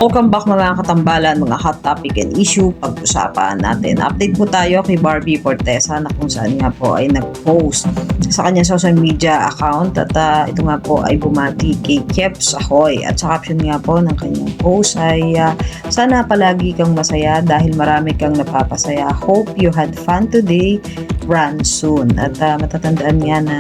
Welcome back mga katambalan, mga hot topic and issue pag-usapan natin. Update po tayo kay Barbie Fortesa na kung saan nga po ay nag-post sa kanyang social media account at ito nga po ay bumati kay Kebs Ahoy at sa caption nga po ng kanyang post ay sana palagi kang masaya dahil marami kang napapasaya. Hope you had fun today, run soon. At matatandaan nga na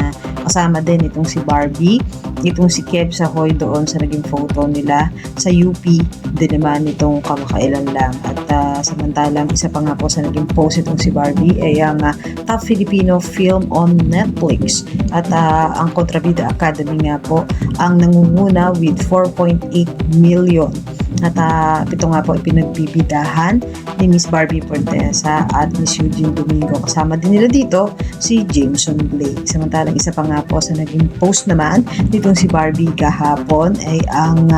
kasama din itong si Barbie, itong si Kebs Ahoy doon sa naging photo nila sa UP din naman itong kamakailan lang. At samantalang isa pa nga po sa naging post itong si Barbie ay ang top Filipino film on Netflix. At ang Kontrabida Academy nga po ang nangunguna with 4.8 million. At ito nga po ipinagbibidahan ni Miss Barbie Fortesa at Miss Eugene Domingo. Kasama din nila dito si Jameson Blake. Samantalang isa pa nga po sa naging post naman nitong si Barbie kahapon ay ang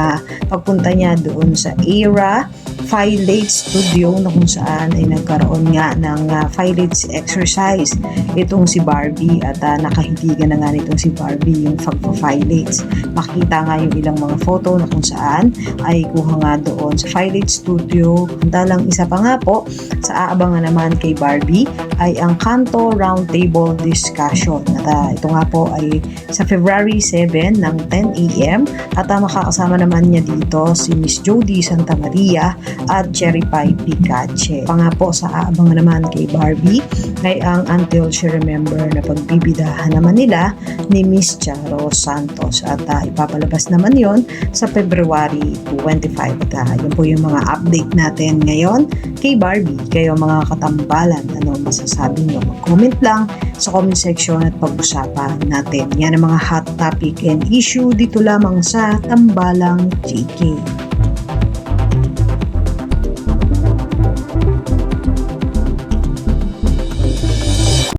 pagpunta niya doon sa ERA Phylate Studio na kung saan ay nagkaroon nga ng Phylate exercise itong si Barbie at nakahidigan na nga nitong si Barbie yung pagpa-Phylates. Makita nga yung ilang mga photo na kung saan ay kuha nga doon sa Phylate Studio. Antalang isa pa nga po sa aabangan naman kay Barbie ay ang Kanto Roundtable Discussion. At ito nga po ay sa February 7 ng 10 a.m. at makakasama naman niya dito si Miss Jody Santa Maria at Cherry Pie Picache. Pa nga po sa aabangan naman kay Barbie ay ang Until She Remember na pagbibidahan naman nila ni Miss Charo Santos at ipapalabas naman yon sa February 25. Yun po yung mga update natin ngayon kay Barbie. Kayo mga katambalan, ano masasabi nyo? Mag-comment lang sa comment section at pag-usapan natin. Yan ang mga hot topic and issue dito lamang sa Tambalang GK.